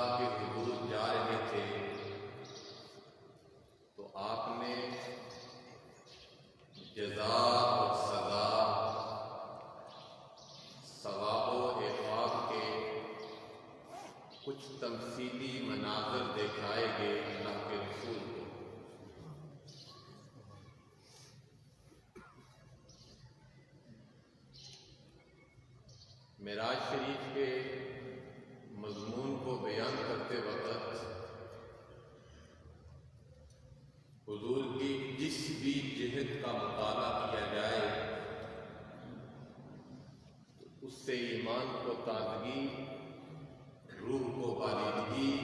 اللہ کے حضور جا رہے تھے تو آپ نے جزا اور سزا، ثواب و عقاب کے کچھ تمثیلی مناظر دکھائے گئے اللہ کے رسول کو۔ معراج شریف کے مضمون کو بیان کرتے وقت حضور کی جس بھی جہت کا مطالعہ کیا جائے اس سے ایمان کو تازگی، روح کو بالیدگی،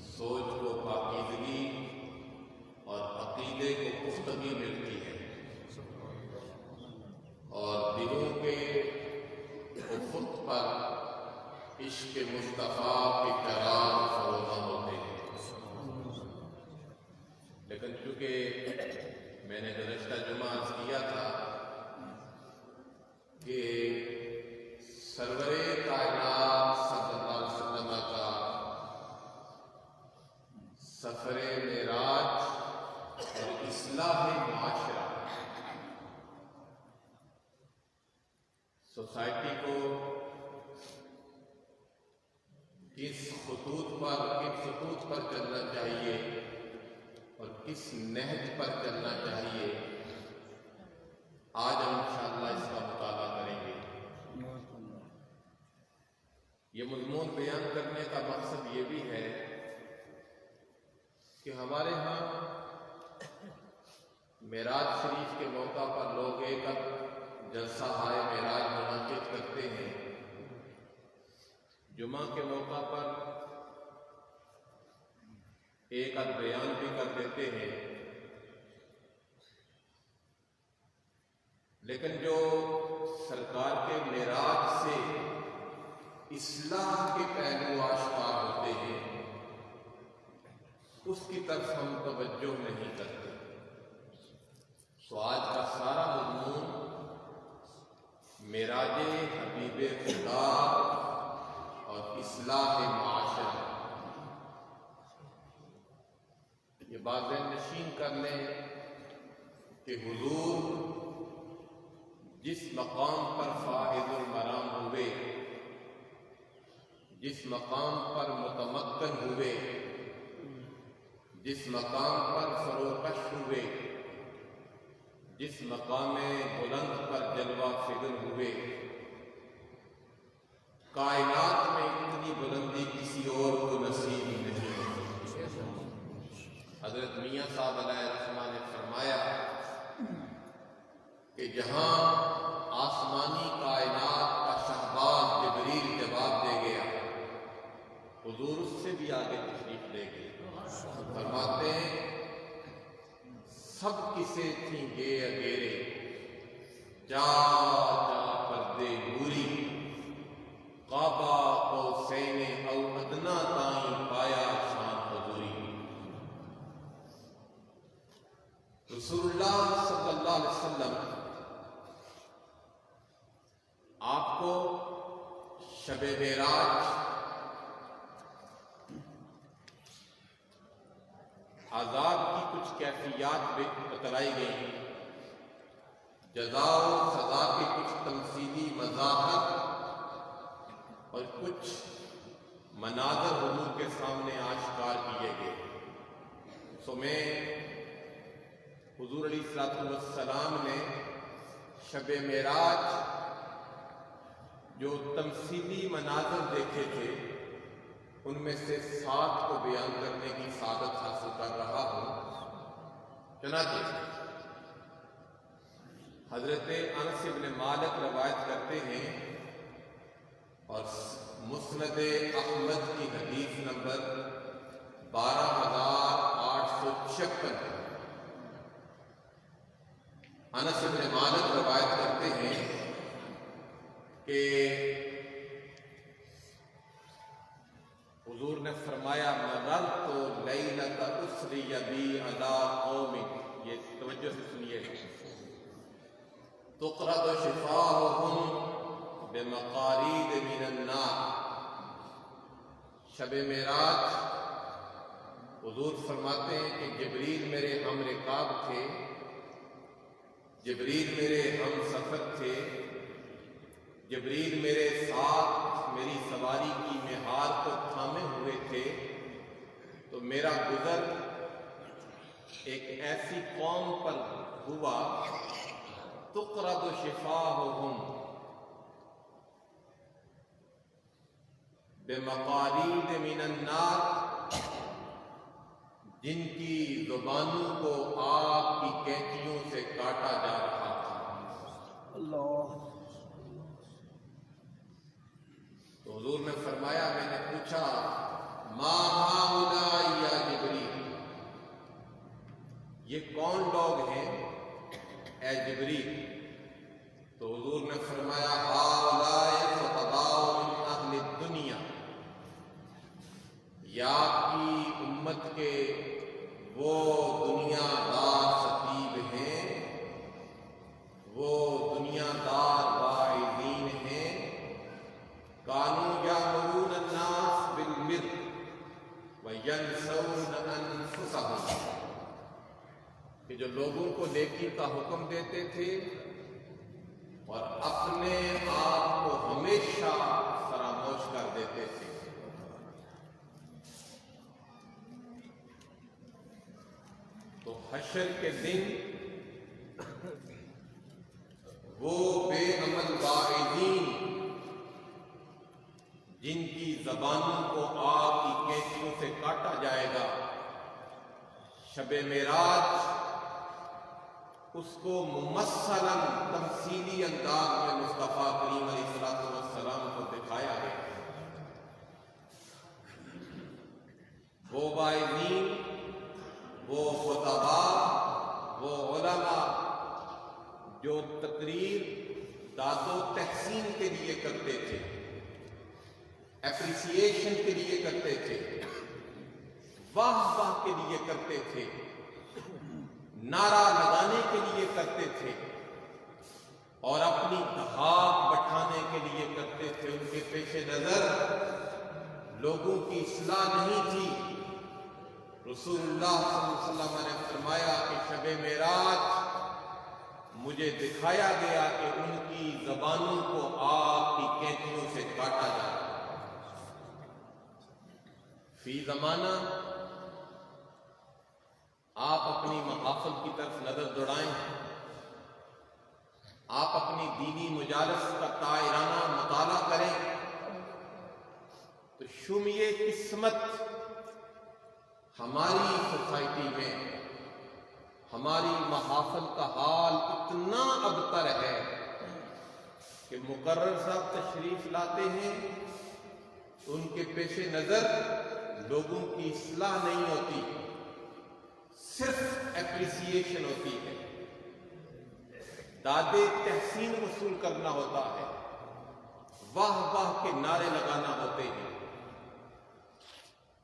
سوچ کو پاکیزگی اور عقیدے کو پختگی ملتی ہے، اور دلوں کے افق پر عشق مصطفیٰ کے چراغ فروزاں ہوتے ہیں۔ لیکن چونکہ میں نے گزشتہ جمعہ عرض کیا تھا کہ سرور کائنات صلی اللہ علیہ وسلم کا سفر معراج اور اصلاح معاشرہ سوسائٹی کو کس خطوط پر چلنا چاہیے اور کس نہج پر چلنا چاہیے، آج ہم انشاءاللہ اس کا مطالعہ کریں گے۔ یہ مضمون بیان کرنے کا مقصد یہ بھی ہے کہ ہمارے ہاں معراج شریف کے موقع پر لوگ ایک جلسہ ہائے معراج منعقد کرتے ہیں، جمعہ کے موقع پر ایک بیان بھی کر دیتے ہیں، لیکن جو سرکار کے معراج سے اصلاح کے پہلو آشکار ہوتے ہیں اس کی طرف ہم توجہ نہیں کرتے۔ تو آج کا سارا مضمون معراج حبیب خدا اور اصلاح معاشرہ، یہ بات ذہن نشین کر لیں کہ حضور جس مقام پر فائز المرام ہوئے، جس مقام پر متمکن ہوئے، جس مقام پر فروکش ہوئے، جس مقام بلند پر جلوہ فگر ہوئے، کائنات میں اتنی بلندی کسی اور کو نصیب نہیں ہوئی۔ حضرت میاں صاحب علیہ الرحمہ نے فرمایا کہ جہاں آسمانی کائنات کا شہباز جبریل جواب دے گیا، حضور اس سے بھی آگے تشریف لے گئے۔ فرماتے ہیں سب کسے تھیں گے اگیرے، جا جا پردے نوری، قابا قوسین او ادنا تائیں پایا شان حضوری۔ رسول اللہ صلی اللہ علیہ وسلم آپ کو شب معراج عذاب کی کچھ کیفیات بھی بتلائی گئی، جزا و سزا کی کچھ تمثیلی وضاحت اور کچھ مناظر حضور کے سامنے آشکار کیے گئے۔ سو میں حضور علیہ السلام نے شب معراج جو تمثیلی مناظر دیکھے تھے ان میں سے 7 کو بیان کرنے کی سعادت حاصل کر رہا ہوں۔ چنانچہ حضرت انس بن مالک روایت کرتے ہیں اور مسند احمد کی حدیث نمبر 12856 انس بن مالک روایت کرتے ہیں کہ حضور نے فرمایا مررت لیلۃ اسری بی علی قوم، یہ توجہ سے سنیے، تقرض شفاہہم بمقارید من النار، شب معراج حضور فرماتے ہیں کہ جبریل میرے ہم رکاب تھے، جبریل میرے ہم سفر تھے، جبریل میرے ساتھ میری سواری کی مہار کو تھامے ہوئے تھے، تو میرا گزر ایک ایسی قوم پر ہوا تقرض شفاہہم بمقارید من النار، جن کی زبانوں کو آگ کی کینچیوں سے کاٹا جا رہا تھا۔ اللہ۔ تو حضور نے فرمایا، میں نے پوچھا ما ہؤلاء یا جبریل، یہ کون لوگ ہیں اے جبریل؟ تو حضور نے فرمایا ہؤلاء خطباء من اہل الدنیا، یہ آپ کی امت کے وہ دنیا دار خطیب ہیں، وہ دنیا دار واعظین ہیں، کانوا یأمرون الناس بالبر وینسون انفسهم، کہ جو لوگوں کو نیکی کا حکم دیتے تھے اور اپنے آپ کو ہمیشہ فراموش کر دیتے تھے۔ تو حشر کے دن وہ بے عمل واعظین جن کی زبانوں کو آگ کی کینچیوں سے کاٹا جائے گا، شب معراج اس کو ممثلاً تمثیلی انداز میں مصطفیٰ کریم علیہ السلام کو دکھایا ہے۔ وہ واعظین، وہ خطباء، وہ علماء جو تقریر داد و تحسین کے لیے کرتے تھے، اپریسیشن کے لیے کرتے تھے، واہ واہ کے لیے کرتے تھے، نعرہ لگانے کے لیے کرتے تھے، اور اپنی دھاک بٹھانے کے لیے کرتے تھے، ان کے پیش نظر لوگوں کی اصلاح نہیں تھی۔ رسول اللہ صلی اللہ علیہ وسلم نے فرمایا کہ شب معراج مجھے دکھایا گیا کہ ان کی زبانوں کو آگ کی کینچیوں سے کاٹا جائے۔ فی زمانہ آپ اپنی محافل کی طرف نظر دوڑائیں، آپ اپنی دینی مجالس کا طائرانہ مطالعہ کریں تو شمیے قسمت ہماری سوسائٹی میں ہماری محافل کا حال اتنا ابتر ہے کہ مقرر صاحب تشریف لاتے ہیں، ان کے پیش نظر لوگوں کی اصلاح نہیں ہوتی، صرف اپریسیشن ہوتی ہے، دادے تحسین وصول کرنا ہوتا ہے، واہ واہ کے نعرے لگانا ہوتے ہیں۔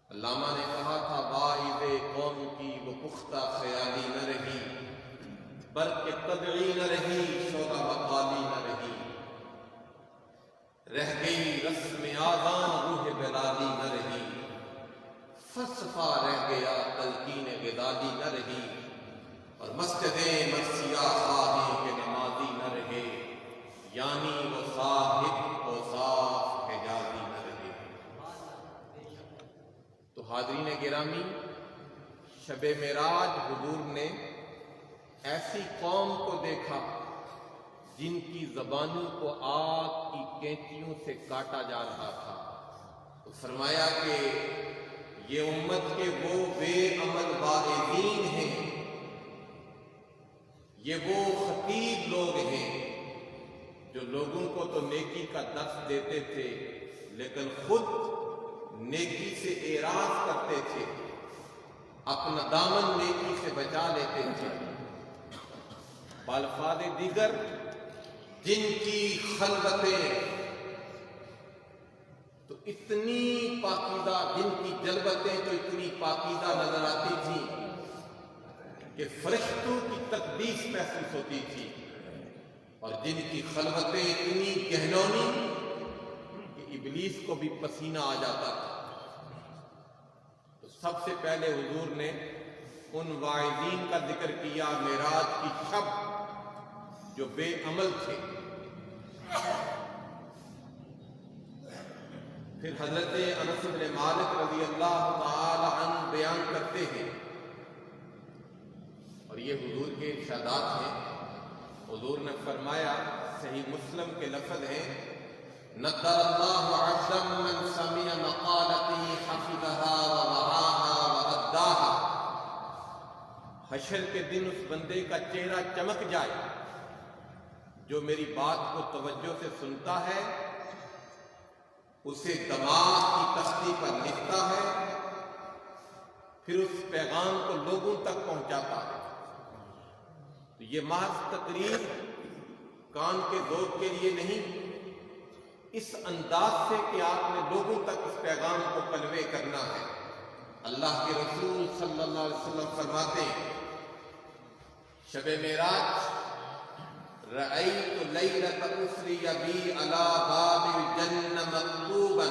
علامہ نے کہا تھا واعظ قوم کی وہ پختہ خیالی نہ رہی، برق قدعی نہ رہی، شوق وقالی نہ رہی، رہ گئی رسم آذان روح بلالی نہ رہی، فلسفہ رہ گیا تلقین غزالی نہ رہی، اور مسجدیں مرثیہ خواہیں کے نمازی نہ رہے، یعنی وہ صاحب اوصاف حجازی نہ رہے۔ تو حاضرین گرامی، شب معراج حضور نے ایسی قوم کو دیکھا جن کی زبانوں کو آگ کی کینچیوں سے کاٹا جا رہا تھا، تو فرمایا کہ یہ امت کے وہ بے عمل واعظین ہیں، یہ وہ خطیب لوگ ہیں جو لوگوں کو تو نیکی کا درس دیتے تھے لیکن خود نیکی سے اعراض کرتے تھے، اپنا دامن نیکی سے بچا لیتے تھے۔ بالفاظ دیگر جن کی خلوتیں تو اتنی پاکیزہ، جن کی جلوتیں تو اتنی پاکیزہ نظر آتی تھی کہ فرشتوں کی تقدیس محسوس ہوتی تھی، اور جن کی خلوتیں اتنی گہنونی کہ ابلیس کو بھی پسینہ آ جاتا تھا۔ سب سے پہلے حضور نے ان واعظین کا ذکر کیا معراج کی شب جو بے عمل تھے. پھر حضرت انس بن مالک رضی اللہ تعالی عنہ بیان کرتے ہیں اور یہ حضور کے ارشادات ہیں. حضور نے فرمایا، صحیح مسلم کے لفظ ہیں، نضر اللہ عبدا من سمع مقالتی حفظها ووعاها واداها. حشر کے دن اس بندے کا چہرہ چمک جائے جو میری بات کو توجہ سے سنتا ہے، اسے دماغ کی تختی پر لکھتا ہے، پھر اس پیغام کو لوگوں تک پہنچاتا ہے. تو یہ محض تقریر کان کے ذوق کے لیے نہیں، اس انداز سے کہ آپ نے لوگوں تک اس پیغام کو کنوے کرنا ہے. اللہ کے رسول صلی اللہ علیہ وسلم فرماتے ہیں، شب معراج رأیت لیلۃ اسری بی علی باب الجنہ مکتوبا.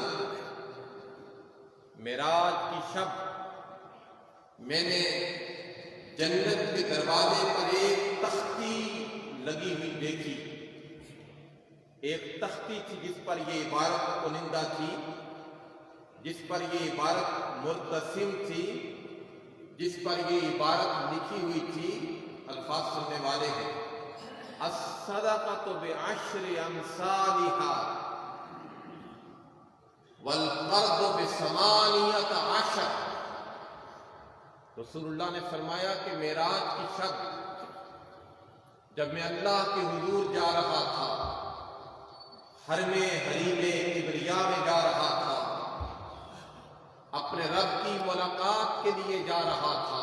معراج کی شب میں نے جنت کے دروازے پر ایک تختی لگی ہوئی دیکھی. ایک تختی تھی جس پر یہ عبارت کنندہ تھی، جس پر یہ عبارت مرتسم تھی، جس پر یہ عبارت لکھی ہوئی تھی. الفاظ سننے والے ہیں، الصدقۃ بعشر امثالها والقرض بثمانیۃ عشر. رسول اللہ نے فرمایا کہ معراج کی شب جب میں اللہ کے حضور جا رہا تھا، حرم حریم کبریا میں جا رہا تھا، اپنے رب کی ملاقات کے لیے جا رہا تھا،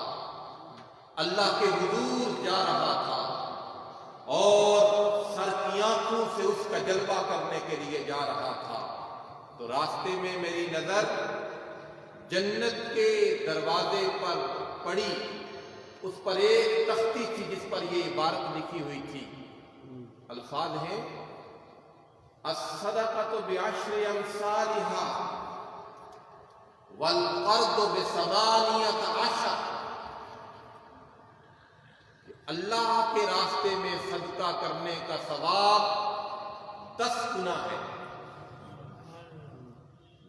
اللہ کے حضور جا رہا تھا اور سر کی آنکھوں سے اس کا جلوہ کرنے کے لیے جا رہا تھا، تو راستے میں میری نظر جنت کے دروازے پر پڑی. اس پر ایک تختی تھی جس پر یہ عبارت لکھی ہوئی تھی. الفاظ ہیں، الصدقۃ بعشر امثالها والقرض بثمانیۃ عشر. اللہ کے راستے میں صدقہ کرنے کا ثواب 10 گنا ہے.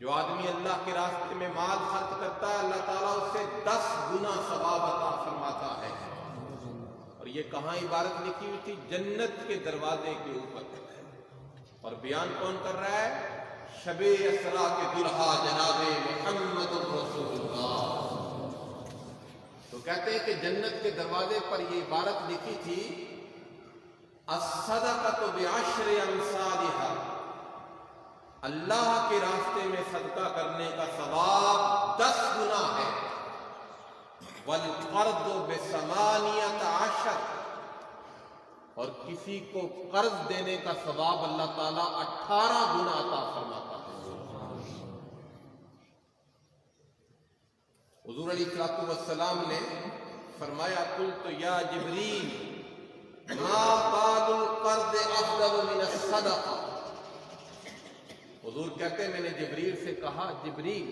جو آدمی اللہ کے راستے میں مال خرچ کرتا ہے، اللہ تعالیٰ اس سے 10 گنا ثواب عطا فرماتا ہے. اور یہ کہاں عبارت لکھی ہوئی تھی؟ جنت کے دروازے کے اوپر. اور بیان کون کر رہا ہے؟ شب اسرا کے دلہا جناب محمد رسول اللہ. تو کہتے ہیں کہ جنت کے دروازے پر یہ عبارت لکھی تھی، الصدقۃ بعشر امثالها. اللہ کے راستے میں صدقہ کرنے کا ثواب 10 گنا ہے. والقرض بثمانیۃ عشر. اور کسی کو قرض دینے کا ثواب اللہ تعالیٰ 18 گنا عطا فرماتا ہے. حضور علیہ الصلوۃ والسلام نے فرمایا، قلت یا جبریل ما بال القرض افضل من الصدقہ. حضور کہتے ہیں، میں نے جبریل سے کہا، جبریل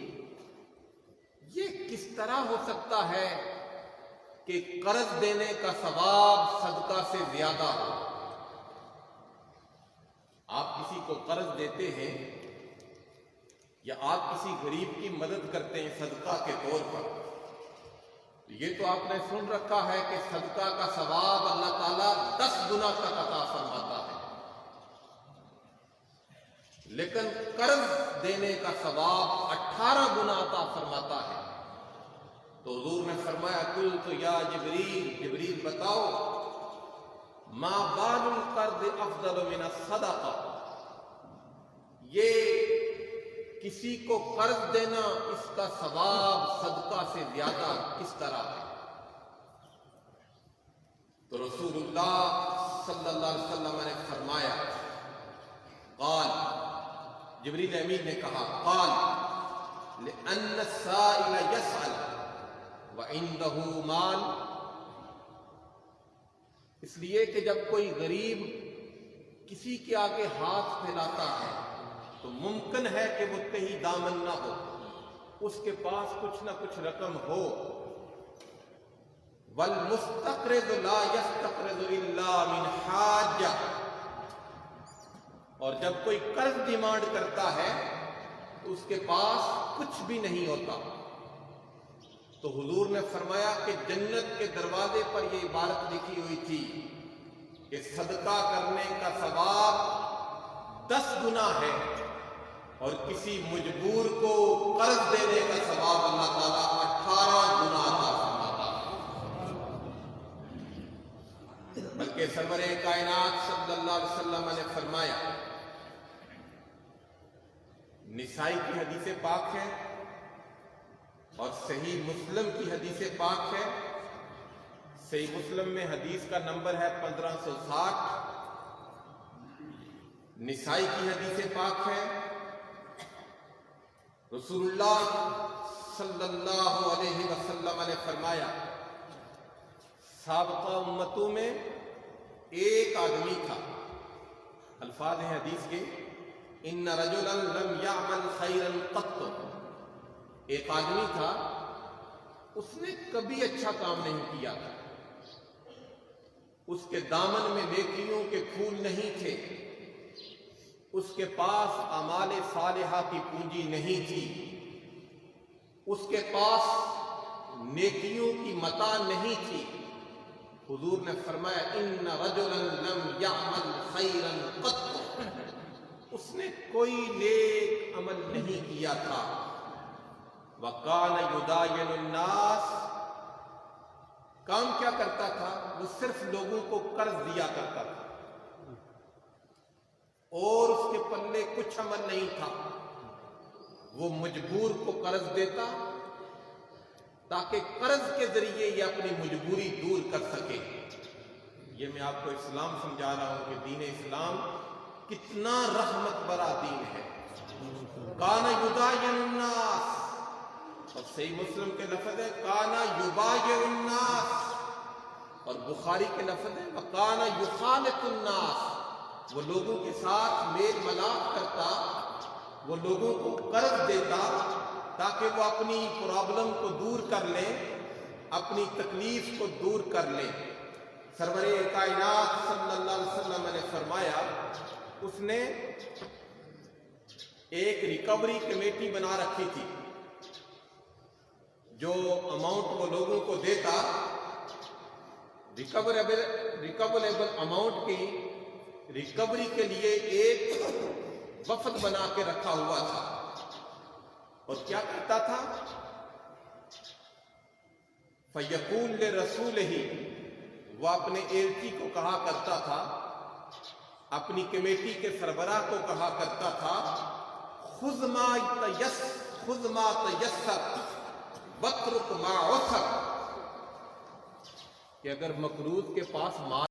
یہ کس طرح ہو سکتا ہے کہ قرض دینے کا ثواب صدقہ سے زیادہ ہو؟ آپ کسی کو قرض دیتے ہیں یا آپ کسی غریب کی مدد کرتے ہیں صدقہ کے طور پر، یہ تو آپ نے سن رکھا ہے کہ صدقہ کا ثواب اللہ تعالیٰ 10 گنا تک عطا فرماتا ہے، لیکن قرض دینے کا ثواب 18 گنا عطا فرماتا ہے. تو حضور نے فرمایا، قلت یا جبریل، جبریل بتاؤ، ما بال القرض افضل من الصدقہ. یہ کسی کو قرض دینا، اس کا ثواب صدقہ سے زیادہ کس طرح ہے؟ تو رسول اللہ صلی اللہ علیہ وسلم نے فرمایا، قال، جبریل امین نے کہا، قال لأن السائل يسأل وعنده مال. اس لیے کہ جب کوئی غریب کسی کے آگے ہاتھ پھیلاتا ہے تو ممکن ہے کہ وہ تہی دامن نہ ہو، اس کے پاس کچھ نہ کچھ رقم ہو. والمستقرض لا يستقرض الا من حاجہ. اور جب کوئی قرض ڈیمانڈ کرتا ہے تو اس کے پاس کچھ بھی نہیں ہوتا. تو حضور نے فرمایا کہ جنت کے دروازے پر یہ عبارت لکھی ہوئی تھی کہ صدقہ کرنے کا ثواب 10 گنا ہے اور کسی مجبور کو قرض دینے کا ثواب اللہ تعالیٰ 18 گنا عطا فرماتا ہے. بلکہ سرور کائنات صلی اللہ علیہ وسلم نے فرمایا، نسائی کی حدیث پاک ہے اور صحیح مسلم کی حدیث پاک ہے. صحیح مسلم میں حدیث کا نمبر ہے 1560. نسائی کی حدیث پاک ہے. رسول اللہ صلی اللہ علیہ وسلم نے فرمایا، سابقہ امتوں میں ایک آدمی تھا. الفاظ ہیں حدیث کے، ان رجلا لم يعمل خيرا قط. ایک آدمی تھا، اس نے کبھی اچھا کام نہیں کیا تھا. اس کے دامن میں نیکیوں کے پھول نہیں تھے. اس کے پاس اعمال صالحہ کی پونجی نہیں تھی. اس کے پاس نیکیوں کی متاع نہیں تھی. حضور نے فرمایا، ان رجلا لم يعمل خيرا قط. اس نے کوئی نیک عمل نہیں کیا تھا. وَقَانَ يُدَايِنُ النَّاسِ. کام کیا کرتا تھا؟ وہ صرف لوگوں کو قرض دیا کرتا تھا اور اس کے پلے کچھ عمل نہیں تھا. وہ مجبور کو قرض دیتا تاکہ قرض کے ذریعے یہ اپنی مجبوری دور کر سکے. یہ میں آپ کو اسلام سمجھا رہا ہوں کہ دین اسلام کتنا رحمت برا دین ہے. کانا یداین الناس. اور صحیح مسلم کے لفظ ہے کانا یبایع الناس. اور بخاری کے لفظ ہے وکانا یخالط الناس. وہ لوگوں کے ساتھ میل ملاپ کرتا، وہ لوگوں کو قرض دیتا تاکہ وہ اپنی پرابلم کو دور کر لیں، اپنی تکلیف کو دور کر لیں. سرور کائنات صلی اللہ علیہ وسلم نے فرمایا، اس نے ایک ریکوری کمیٹی بنا رکھی تھی. جو اماؤنٹ وہ لوگوں کو دیتا، ریکوریبل اماؤنٹ کی ریکوری کے لیے ایک وفد بنا کے رکھا ہوا تھا. اور کیا کرتا تھا؟ فَيَقُولُ لِرَسُولِهِ. وہ اپنے ایلچی کو کہا کرتا تھا، اپنی کمیٹی کے سربراہ کو کہا کرتا تھا، خُذْ مَا تَيَسَّرَ وَاتْرُكْ مَا عُسِرَ. کہ اگر مقروض کے پاس مال